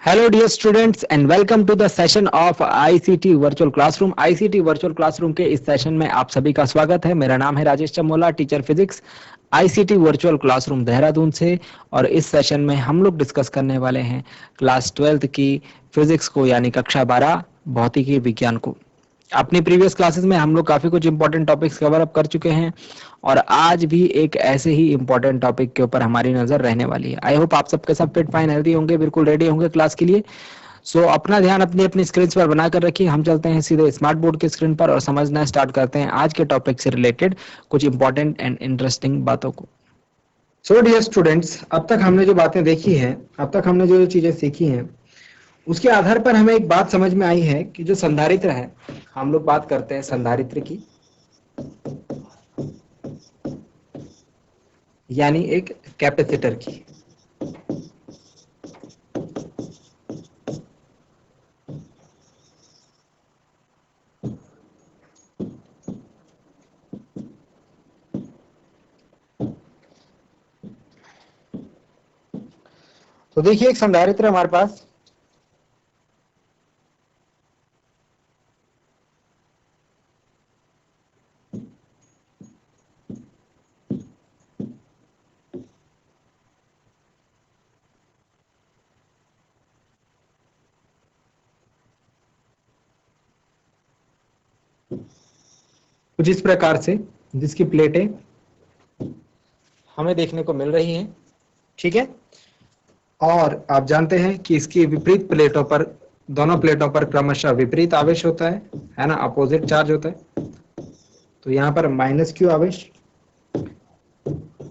Hello dear students and welcome to the session of ICT Virtual Classroom। ICT Virtual Classroom के इस session में आप सभी का स्वागत है। मेरा नाम है Rajesh Chamola, teacher physics ICT Virtual Classroom Dehradun से। और इस सेशन में हम लोग डिस्कस करने वाले हैं क्लास 12th की फिजिक्स को, यानी कक्षा 12 भौतिकी विज्ञान को। अपनी प्रीवियस क्लासेस में हम लोग काफी कुछ इंपॉर्टेंट टॉपिक्स कवर अप कर चुके हैं और आज भी एक ऐसे ही इंपॉर्टेंट टॉपिक के ऊपर हमारी नजर रहने वाली है। आई होप आप सबके सब फिट फाइन हेल्दी होंगे, बिल्कुल रेडी होंगे क्लास के लिए। अपना ध्यान अपनी अपनी स्क्रीन पर बनाकर रखिए। हम चलते हैं सीधे स्मार्ट बोर्ड के स्क्रीन पर और समझना स्टार्ट करते हैं आज के टॉपिक से रिलेटेड कुछ इंपॉर्टेंट एंड इंटरेस्टिंग बातों को। डियर स्टूडेंट्स, अब तक हमने जो बातें देखी हैं, अब तक हमने जो चीजें सीखी हैं, उसके आधार पर हमें एक बात समझ में आई है कि जो संधारित्र है, हम लोग बात करते हैं संधारित्र की, यानी एक कैपेसिटर की। तो देखिए, एक संधारित्र हमारे पास, कुछ इस प्रकार से, जिसकी प्लेटें हमें देखने को मिल रही हैं, ठीक है। और आप जानते हैं कि इसकी विपरीत प्लेटों पर, दोनों प्लेटों पर क्रमशः विपरीत आवेश होता है ना, अपोजिट चार्ज होता है। तो यहाँ पर माइनस क्यू आवेश,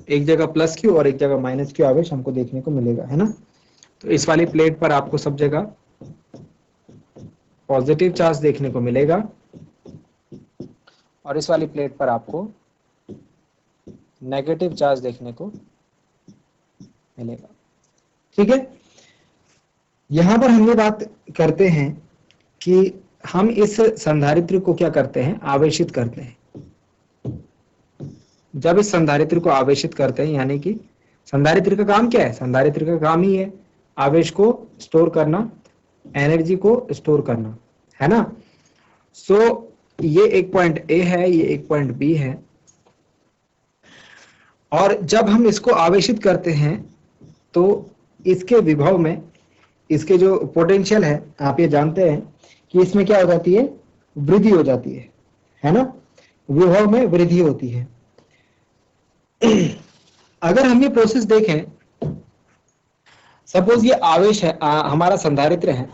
एक जगह प्लस क्यू और एक जगह माइनस क्यू आवेश हमको देखने को मिलेगा, है ना। तो इस वाली प्लेट पर आपको सब जगह पॉजिटिव चार्ज देखने को मिलेगा और इस वाली प्लेट पर आपको नेगेटिव चार्ज देखने को मिलेगा, ठीक है। यहां पर हम ये बात करते हैं कि हम इस संधारित्र को क्या करते हैं, आवेशित करते हैं। जब इस संधारित्र को आवेशित करते हैं, यानी कि संधारित्र का काम क्या है, संधारित्र का काम ही है आवेश को स्टोर करना, एनर्जी को स्टोर करना, है ना। ये एक पॉइंट ए है, ये एक पॉइंट बी है। और जब हम इसको आवेशित करते हैं तो इसके विभव में, इसके जो पोटेंशियल है, आप ये जानते हैं कि इसमें क्या हो जाती है, वृद्धि हो जाती है ना, विभव में वृद्धि होती है। अगर हम ये प्रोसेस देखें, सपोज ये आवेश है, हमारा संधारित्र है,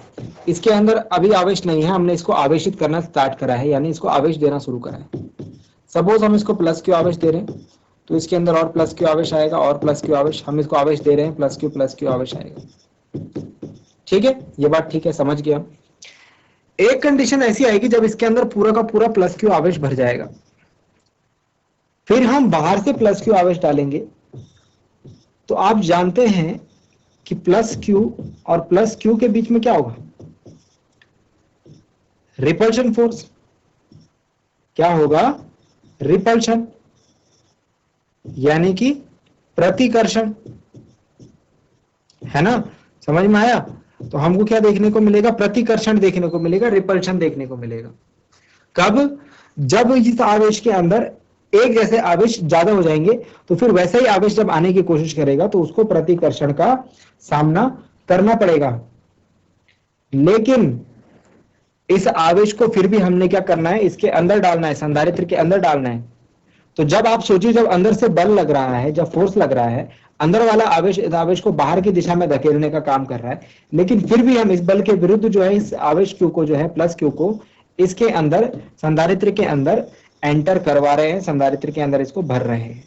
इसके अंदर अभी आवेश नहीं है, हमने इसको आवेशित करना स्टार्ट करा है, यानी इसको आवेश देना शुरू करा है। सपोज हम इसको प्लस क्यू आवेश दे रहे हैं तो इसके अंदर और प्लस क्यू आवेश आएगा, और प्लस क्यू आवेश, हम इसको आवेश दे रहे हैं प्लस क्यू आवेश आएगा, ठीक है। ये बात ठीक है, समझ गया। एक कंडीशन ऐसी आएगी जब इसके अंदर पूरा का पूरा प्लस क्यू आवेश भर जाएगा, फिर हम बाहर से प्लस क्यू आवेश डालेंगे तो आप जानते हैं कि प्लस क्यू और प्लस क्यू के बीच में क्या होगा, रिपल्शन फोर्स। क्या होगा, रिपल्शन, यानी कि प्रतिकर्षण, है ना। समझ में आया। तो हमको क्या देखने को मिलेगा, प्रतिकर्षण देखने को मिलेगा, रिपल्शन देखने को मिलेगा। कब, जब इस आवेश के अंदर एक जैसे आवेश ज्यादा हो जाएंगे तो फिर वैसा ही आवेश जब आने की कोशिश करेगा तो उसको प्रतिकर्षण का सामना करना पड़ेगा। लेकिन इस आवेश को फिर भी हमने क्या करना है, इसके अंदर डालना है, संधारित्र के अंदर डालना है। तो जब आप सोचिए, जब अंदर से बल लग रहा है, जब फोर्स लग रहा है, अंदर वाला आवेश इस आवेश को बाहर की दिशा में धकेलने का काम कर रहा है, लेकिन फिर भी हम इस बल के विरुद्ध जो है, इस आवेश क्यू को जो है, प्लस क्यू को इसके अंदर, संधारित्र के अंदर एंटर करवा रहे हैं, संधारित्र के अंदर इसको भर रहे हैं।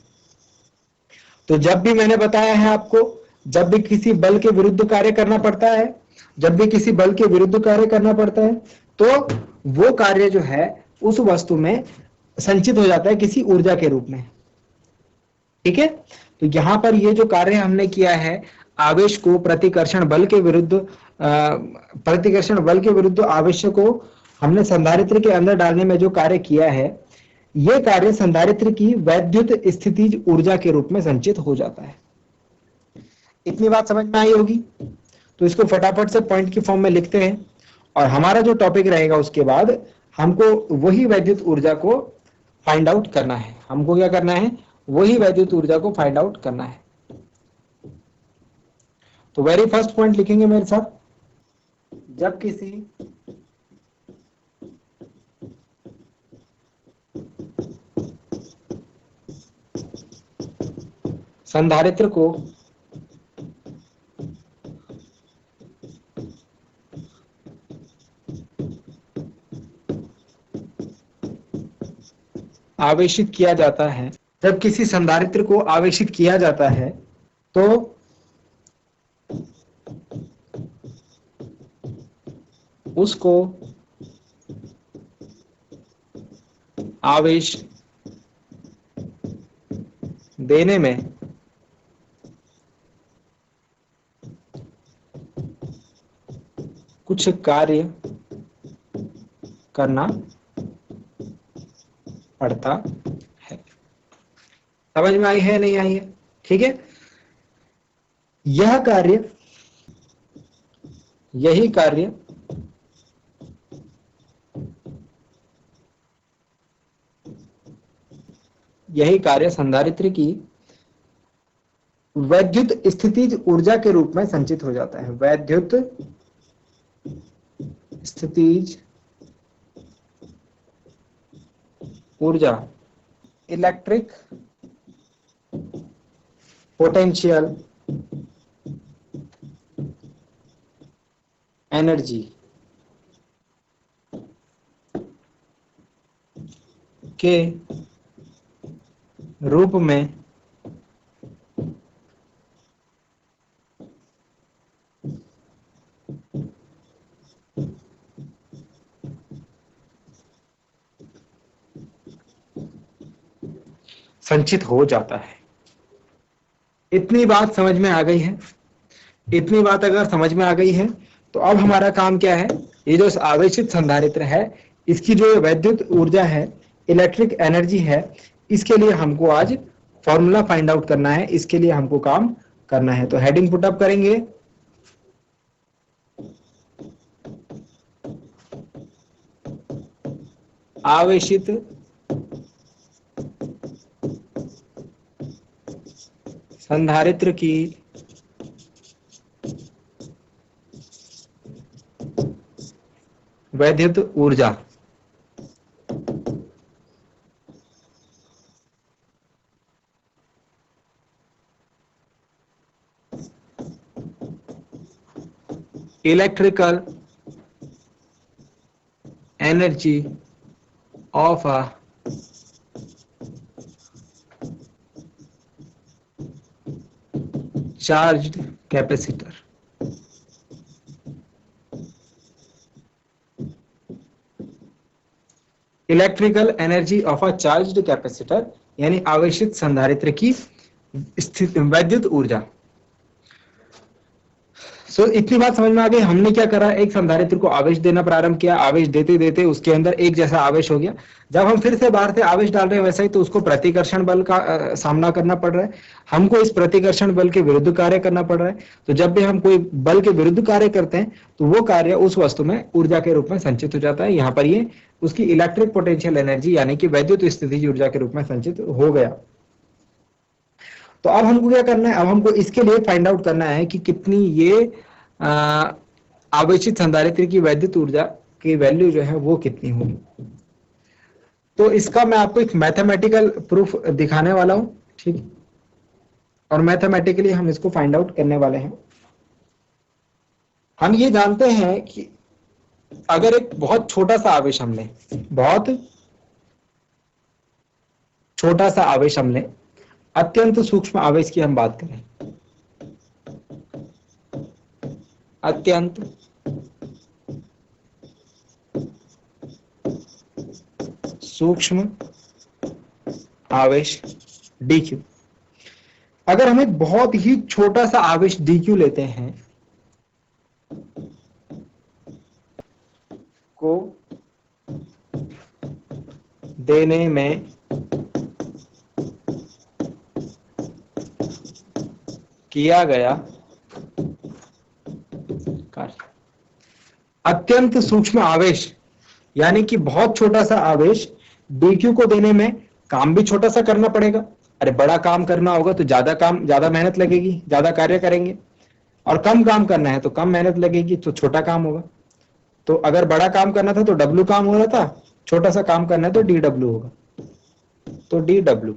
तो जब भी मैंने बताया है आपको, जब भी किसी बल के विरुद्ध कार्य करना पड़ता है, जब भी किसी बल के विरुद्ध कार्य करना पड़ता है तो वो कार्य जो है उस वस्तु में संचित हो जाता है किसी ऊर्जा के रूप में, ठीक है। तो यहां पर ये जो कार्य हमने किया है, आवेश को प्रतिकर्षण बल के विरुद्ध आवेश को हमने संधारित्र के अंदर डालने में जो कार्य किया है, ये कार्य संधारित्र की वैद्युत स्थितिज ऊर्जा के रूप में संचित हो जाता है। इतनी बात समझ में आई होगी। तो इसको फटाफट से पॉइंट की फॉर्म में लिखते हैं और हमारा जो टॉपिक रहेगा उसके बाद हमको वही वैद्युत ऊर्जा को फाइंड आउट करना है। हमको क्या करना है? वही वैद्युत ऊर्जा को फाइंड आउट करना है। तो वेरी फर्स्ट पॉइंट लिखेंगे मेरे साथ, जब किसी संधारित्र को आवेशित किया जाता है, जब किसी संधारित्र को आवेशित किया जाता है तो उसको आवेश देने में कुछ कार्य करना पड़ता है। समझ में आई है नहीं आई है? ठीक है, यह कार्य, यही कार्य संधारित्र की वैद्युत स्थितिज ऊर्जा के रूप में संचित हो जाता है। वैद्युत स्थितिज ऊर्जा, इलेक्ट्रिक पोटेंशियल एनर्जी के रूप में संचित हो जाता है। इतनी बात समझ में आ गई है? इतनी बात अगर समझ में आ गई है तो अब हमारा काम क्या है? ये जो आवेशित संधारित्र है, इसकी जो वैद्युत ऊर्जा है, इलेक्ट्रिक एनर्जी है, इसके लिए हमको आज फॉर्मूला फाइंड आउट करना है। इसके लिए हमको काम करना है। तो हेडिंग पुटअप करेंगे, आवेशित संधारित्र की वैद्युत ऊर्जा। Electrical energy of a charged capacitor. Electrical energy of a charged capacitor यानी आवेशित संधारित्र की स्थित वैद्युत ऊर्जा। सो इतनी बात समझ में आ गई। हमने क्या करा, एक संधारित्र को आवेश देना प्रारंभ किया, आवेश देते देते उसके अंदर एक जैसा आवेश हो गया। जब हम फिर से बाहर से आवेश डाल रहे हैं वैसा ही, तो उसको प्रतिकर्षण बल का सामना करना पड़ रहा है। हमको इस प्रतिकर्षण बल के विरुद्ध कार्य करना पड़ रहा है। तो जब भी हम कोई बल के विरुद्ध कार्य करते हैं तो वो कार्य उस वस्तु में ऊर्जा के रूप में संचित हो जाता है। यहाँ पर ये उसकी इलेक्ट्रिक पोटेंशियल एनर्जी यानी कि वैद्युत स्थितिज ऊर्जा के रूप में संचित हो गया। तो अब हमको क्या करना है? अब हमको इसके लिए फाइंड आउट करना है कि कितनी ये आवेशित संधारित्र की वैद्युत ऊर्जा की वैल्यू जो है वो कितनी होगी। तो इसका मैं आपको एक मैथमेटिकल प्रूफ दिखाने वाला हूं, ठीक, और मैथमेटिकली हम इसको फाइंड आउट करने वाले हैं। हम ये जानते हैं कि अगर एक बहुत छोटा सा आवेश हम लें, बहुत छोटा सा आवेश हम लें, अत्यंत सूक्ष्म आवेश की हम बात करें, अत्यंत सूक्ष्म आवेश dq। अगर हम एक बहुत ही छोटा सा आवेश dq लेते हैं को देने में किया गया अत्यंत सूक्ष्म आवेश, यानी कि बहुत छोटा सा आवेश dq को देने में काम भी छोटा सा करना पड़ेगा। अरे बड़ा काम करना होगा तो ज्यादा मेहनत लगेगी, ज्यादा कार्य करेंगे, और कम काम करना है तो कम मेहनत लगेगी, तो छोटा काम होगा। तो अगर बड़ा काम करना था तो W काम हो रहा था, छोटा सा काम करना है तो DW होगा। तो DW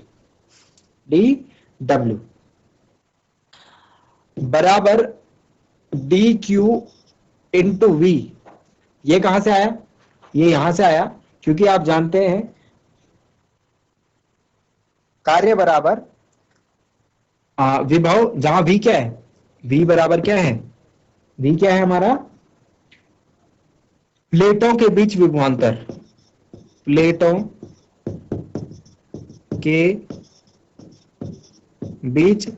बराबर DQ इंटू V। ये कहां से आया? ये यहां से आया, क्योंकि आप जानते हैं कार्य बराबर विभव, जहां V क्या है, V बराबर क्या है, V क्या है हमारा, प्लेटों के बीच विभवांतर, प्लेटों के बीच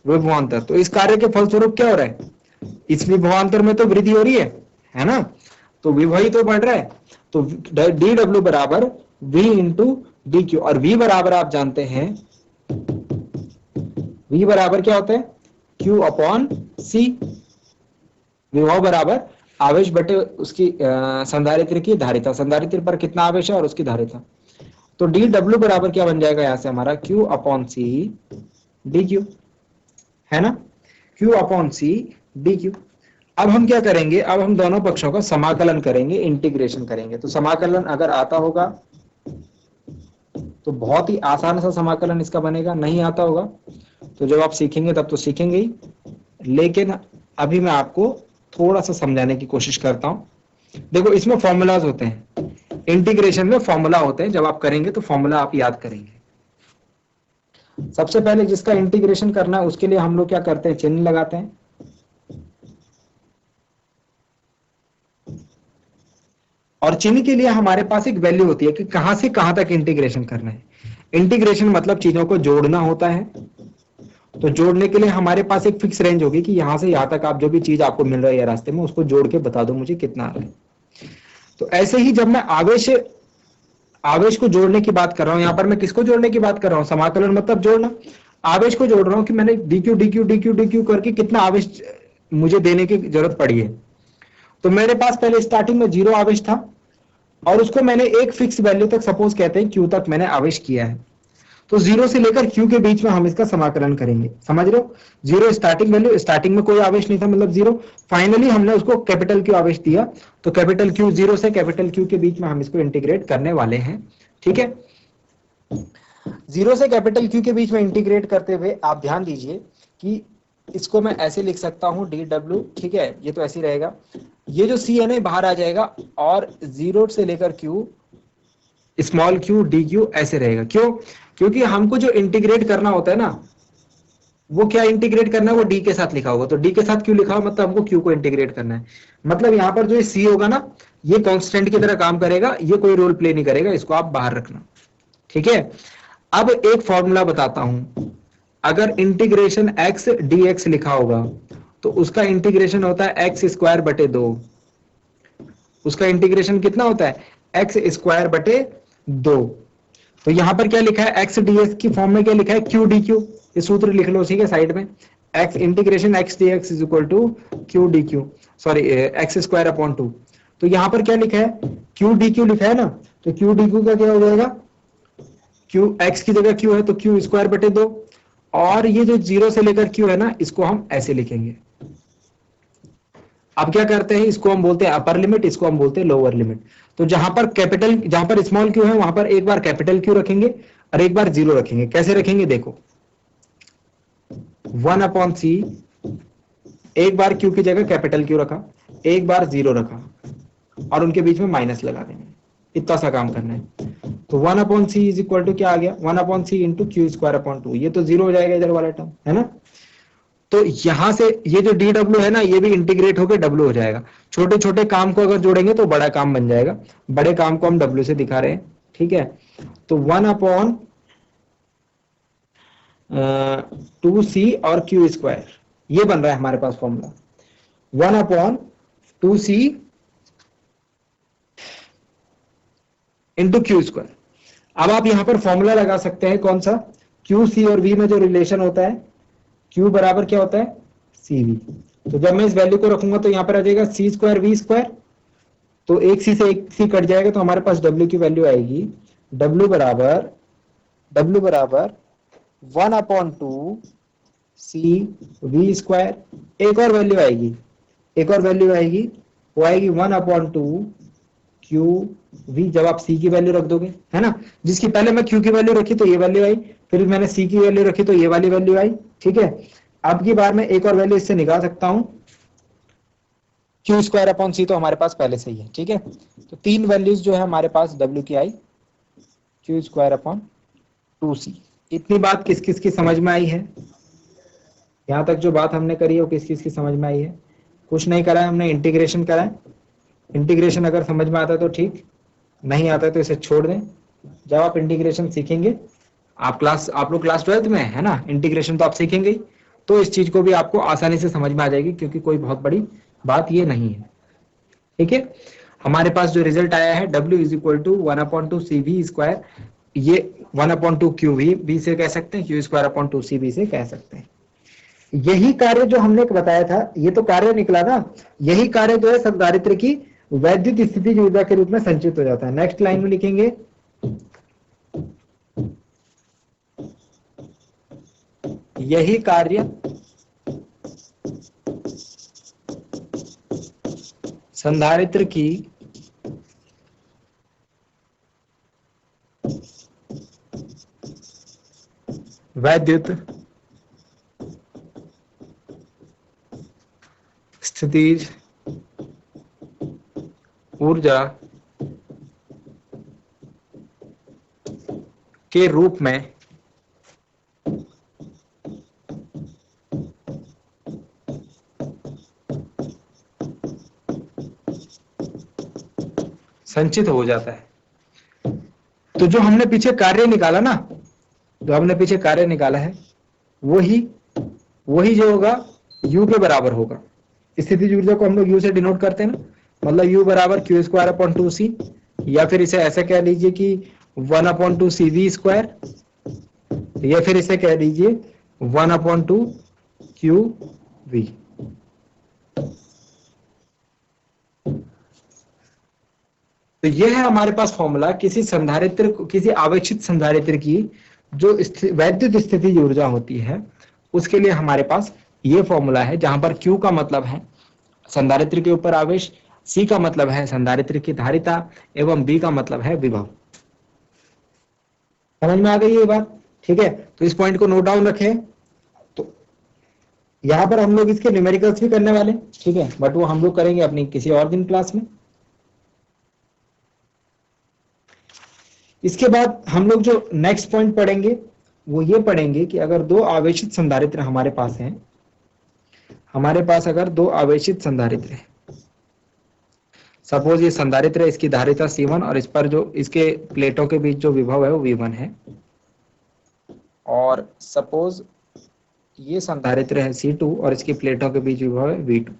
विभवांतर। तो इस कार्य के फलस्वरूप क्या हो रहा है, इस विभवांतर में तो वृद्धि हो रही है ना, तो विभव ही तो बढ़ रहा है। तो DW बराबर V इंटू DQ, और V बराबर आप जानते हैं, V बराबर क्या होता है, Q अपॉन C। विभव बराबर आवेश बटे उसकी संधारित्र की धारिता, संधारित्र पर कितना आवेश है और उसकी धारिता। तो DW बराबर क्या बन जाएगा यहां से हमारा, Q अपॉन C DQ, है ना, Q अपॉन C DQ। अब हम क्या करेंगे, अब हम दोनों पक्षों का समाकलन करेंगे, इंटीग्रेशन करेंगे। तो समाकलन अगर आता होगा तो बहुत ही आसान सा समाकलन इसका बनेगा, नहीं आता होगा तो जब आप सीखेंगे तब तो सीखेंगे ही, लेकिन अभी मैं आपको थोड़ा सा समझाने की कोशिश करता हूं। देखो इसमें फॉर्मूलाज होते हैं, इंटीग्रेशन में फॉर्मूला होते हैं, जब आप करेंगे तो फॉर्मूला आप याद करेंगे। सबसे पहले जिसका इंटीग्रेशन करना है उसके लिए हम लोग क्या करते हैं, चिन्ह लगाते हैं। और चिन्ह के लिए हमारे पास एक वैल्यू होती है कि कहां से कहां तक इंटीग्रेशन करना है। इंटीग्रेशन मतलब चीजों को जोड़ना होता है, तो जोड़ने के लिए हमारे पास एक फिक्स रेंज होगी कि यहां से यहां तक आप जो भी चीज आपको मिल रहा है रास्ते में, उसको जोड़ के बता दो मुझे कितना आ रहा है। तो ऐसे ही जब मैं आवेश को जोड़ने की बात कर रहा हूं, यहां पर मैं किसको जोड़ने की बात कर रहा हूं, समाकलन मतलब जोड़ना, आवेश को जोड़ रहा हूं कि मैंने DQ करके कितना आवेश मुझे देने की जरूरत पड़ी है। तो मेरे पास पहले स्टार्टिंग में 0 आवेश था, और उसको मैंने एक फिक्स वैल्यू तक, सपोज कहते हैं Q तक मैंने आवेश किया है। तो 0 से लेकर Q के बीच में हम इसका समाकलन करेंगे, समझ रहे हो। 0 स्टार्टिंग वैल्यू, स्टार्टिंग में कोई आवेश नहीं था मतलब 0, फाइनली हमने उसको कैपिटल Q आवेश दिया, तो कैपिटल Q, 0 से कैपिटल Q के बीच में हम इसको इंटीग्रेट करने वाले हैं। ठीक है, 0 से कैपिटल Q के बीच में इंटीग्रेट करते हुए आप ध्यान दीजिए कि इसको मैं ऐसे लिख सकता हूं DW, ठीक है, ये तो ऐसे ही रहेगा, ये जो C है ना बाहर आ जाएगा, और 0 से लेकर Q, स्मॉल q DQ ऐसे रहेगा। क्यों? क्योंकि हमको जो इंटीग्रेट करना होता है ना, वो क्या इंटीग्रेट करना है, वो D के साथ लिखा होगा। तो D के साथ क्यों लिखा हो, मतलब हमको Q को इंटीग्रेट करना है। मतलब यहाँ पर जो C होगा ना, ये कांस्टेंट की तरह काम करेगा, ये कोई रोल प्ले नहीं करेगा, इसको आप बाहर रखना। ठीक है, अब एक फॉर्मूला बताता हूं, अगर इंटीग्रेशन x dx लिखा होगा तो उसका इंटीग्रेशन होता है एक्स स्क्वायर बटे 2। उसका इंटीग्रेशन कितना होता है, एक्स स्क्वायर बटे 2। तो यहां पर क्या लिखा है, एक्स डीएक्स की फॉर्म में क्या लिखा है, क्यू डी क्यू। ये सूत्र लिख लो ठीक है साइड में, X integration X D X is equal to Q D Q, sorry X square upon 2। तो यहां पर क्या लिखा है, क्यू डी क्यू लिखा है ना, तो क्यू डी क्यू का क्या हो जाएगा, क्यू एक्स की जगह क्यू है तो क्यू स्क्वायर बटे 2, और ये जो 0 से लेकर क्यू है ना, इसको हम ऐसे लिखेंगे। अब क्या करते हैं, इसको हम बोलते हैं अपर लिमिट, इसको हम बोलते हैं लोअर लिमिट। तो जहां पर स्मॉल क्यू है वहां पर एक बार कैपिटल क्यू रखेंगे और एक बार 0 रखेंगे। कैसे रखेंगे देखो, 1/c, एक बार क्यू की जगह कैपिटल क्यू रखा, एक बार 0 रखा, और उनके बीच में माइनस लगा देंगे। इतना सा काम करना है। तो 1/c इज इक्वल टू क्या आ गया, 1/c into q square upon 2। ये तो 0 हो जाएगा इधर वाला टर्म, है ना। तो यहां से ये जो dw है ना, ये भी इंटीग्रेट होकर w हो जाएगा। छोटे छोटे काम को अगर जोड़ेंगे तो बड़ा काम बन जाएगा, बड़े काम को हम w से दिखा रहे हैं। ठीक है, तो 1/2c और क्यू स्क्वायर, ये बन रहा है हमारे पास formula, 1/2c into q square. अब आप यहां पर फॉर्मूला लगा सकते हैं, कौन सा, क्यू सी और v में जो रिलेशन होता है, Q बराबर क्या होता है, CV। तो जब मैं इस वैल्यू को रखूंगा तो यहां पर आ जाएगा C स्क्वायर V स्क्वायर, तो एक सी से एक सी कट जाएगा तो हमारे पास W की वैल्यू आएगी W बराबर 1/2 सी वी स्क्वायर। एक और वैल्यू आएगी वो आएगी 1/2 क्यू वी, जब आप सी की वैल्यू रख दोगे, है ना। जिसकी पहले मैं क्यू की वैल्यू रखी तो ये वैल्यू आई, फिर मैंने सी की वैल्यू रखी तो ये वाली वैल्यू आई, ठीक है। अब की बार मैं एक और वैल्यू इससे निकाल सकता हूं, क्यू स्क्वायर अपॉन सी तो हमारे पास पहले से ही है, ठीक है। तो तीन वैल्यूज जो है हमारे पास डब्ल्यू की आई, क्यू स्क्वायर अपॉन 2c। इतनी बात किस किस की समझ में आई है? यहां तक जो बात हमने करी है वो किस किस की समझ में आई है? कुछ नहीं करा है हमने, इंटीग्रेशन करा है। इंटीग्रेशन अगर समझ में आता है तो ठीक, नहीं आता है तो इसे छोड़ दें। जब आप इंटीग्रेशन सीखेंगे, आप लोग क्लास 12th में है ना, इंटीग्रेशन तो आप सीखेंगे ही, तो इस चीज को भी आपको आसानी से समझ में आ जाएगी, क्योंकि कोई बहुत बड़ी बात ये नहीं है, ठीक है। हमारे पास जो रिजल्ट आया है W is equal to 1/2 C V square, ये 1/2 क्यू वी से कह सकते हैं, Q square upon 2 C V से कह सकते हैं। यही कार्य जो हमने बताया था, ये तो कार्य निकला ना, यही कार्य जो है संधारित्र की वैद्युत स्थितिज ऊर्जा के रूप में संचित हो जाता है। नेक्स्ट लाइन में लिखेंगे, यही कार्य संधारित्र की वैद्युत स्थितिज ऊर्जा के रूप में संचित हो जाता है। तो जो हमने पीछे कार्य निकाला ना, जो हमने पीछे कार्य निकाला है, वही जो होगा U के बराबर होगा। स्थितिज ऊर्जा को हम लोग U से डिनोट करते हैं ना, मतलब U बराबर क्यू स्क्वायर अपॉन 2c, या फिर इसे ऐसे कह लीजिए कि 1/2 सी वी स्क्वायर, या फिर इसे कह दीजिए 1/2 क्यू वी। तो यह है हमारे पास फॉर्मूला किसी संधारित्र, किसी आवेशित संधारित्र की जो वैद्युत स्थितिज ऊर्जा होती है, उसके लिए हमारे पास ये फॉर्मूला है, जहां पर Q का मतलब है संधारित्र के ऊपर आवेश, C का मतलब है संधारित्र की धारिता, एवं B का मतलब है विभव। समझ में आ गई ये बात? ठीक है, तो इस पॉइंट को नोट डाउन रखें। तो यहां पर हम लोग इसके न्यूमेरिकल्स भी करने वाले, ठीक है, बट वो हम लोग करेंगे अपनी किसी और दिन क्लास में। इसके बाद हम लोग जो नेक्स्ट पॉइंट पढ़ेंगे वो ये पढ़ेंगे कि अगर दो आवेशित संधारित्र हमारे पास हैं, हमारे पास अगर दो आवेशित संधारित्र है, सपोज ये संधारित्र है, इसकी धारिता C1 और इस पर जो इसके प्लेटों के बीच जो विभव है वो V1 है, और सपोज ये संधारित्र है C2 और इसकी प्लेटों के बीच विभव है V2,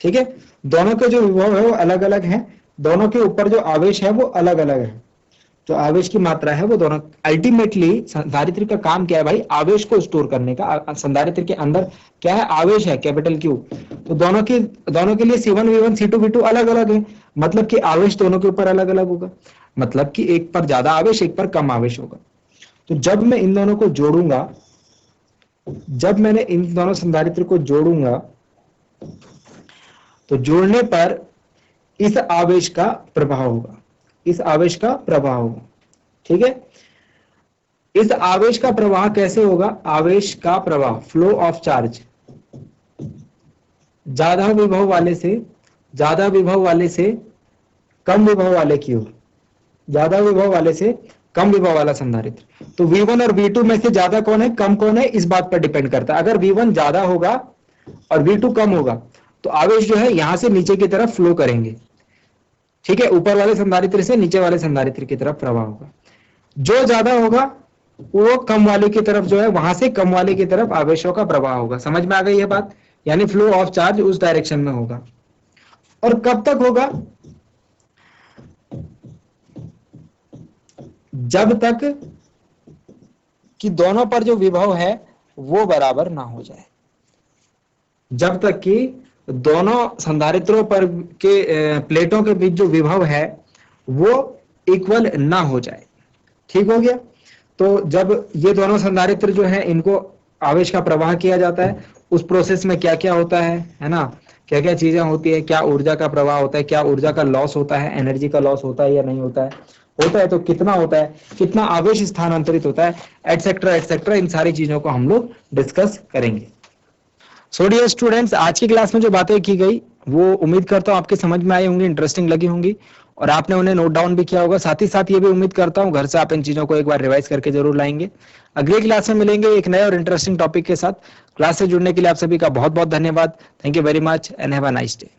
ठीक है। दोनों के जो विभव है वो अलग अलग है, दोनों के ऊपर जो आवेश है वो अलग अलग है, जो आवेश की मात्रा है वो दोनों, अल्टीमेटली संधारित्र का काम क्या है भाई, आवेश को स्टोर करने का। संधारित्र के अंदर क्या है, आवेश है, कैपिटल Q। तो दोनों के लिए C1 V1 C2 V2 अलग अलग है, मतलब कि आवेश दोनों के ऊपर अलग अलग होगा, मतलब कि एक पर ज्यादा आवेश, एक पर कम आवेश होगा। तो जब मैं इन दोनों को जोड़ूंगा, जब मैंने इन दोनों संधारित्र को जोड़ूंगा, तो जोड़ने पर इस आवेश का प्रभाव होगा, इस आवेश का प्रवाह होगा, ठीक है। इस आवेश का प्रवाह कैसे होगा, आवेश का प्रवाह, फ्लो ऑफ चार्ज, ज्यादा विभव वाले से कम विभव वाले की ओर, ज्यादा विभव वाले से कम विभव वाला संधारित्र। तो V1 और V2 में से ज्यादा कौन है, कम कौन है, इस बात पर डिपेंड करता है। अगर V1 ज्यादा होगा और V2 कम होगा तो आवेश जो है यहां से नीचे की तरफ फ्लो करेंगे, ठीक है, ऊपर वाले संधारित्र से नीचे वाले संधारित्र की तरफ प्रवाह होगा। जो ज्यादा होगा वो कम वाले की तरफ जो है, वहां से कम वाले की तरफ आवेशों का प्रवाह होगा। समझ में आ गई ये बात? यानी फ्लो ऑफ चार्ज उस डायरेक्शन में होगा। और कब तक होगा, जब तक कि दोनों पर जो विभव है वो बराबर ना हो जाए, जब तक कि दोनों संधारित्रों पर के प्लेटों के बीच जो विभव है वो इक्वल ना हो जाए। ठीक हो गया। तो जब ये दोनों संधारित्र जो है इनको आवेश का प्रवाह किया जाता है, उस प्रोसेस में क्या क्या होता है ना, क्या क्या चीजें होती है, क्या ऊर्जा का प्रवाह होता है, क्या ऊर्जा का लॉस होता है, एनर्जी का लॉस होता है या नहीं होता है तो कितना होता है, कितना आवेश स्थानांतरित होता है, एटसेट्रा एटसेट्रा, इन सारी चीजों को हम लोग डिस्कस करेंगे। सो डियर स्टूडेंट्स, आज की क्लास में जो बातें की गई वो उम्मीद करता हूँ आपके समझ में आई होंगी, इंटरेस्टिंग लगी होंगी और आपने उन्हें नोट डाउन भी किया होगा। साथ ही साथ ये भी उम्मीद करता हूँ घर से आप इन चीजों को एक बार रिवाइज करके जरूर लाएंगे। अगली क्लास में मिलेंगे एक नए और इंटरेस्टिंग टॉपिक के साथ। क्लास से जुड़ने के लिए आप सभी का बहुत बहुत धन्यवाद। Thank you very much and have a nice day.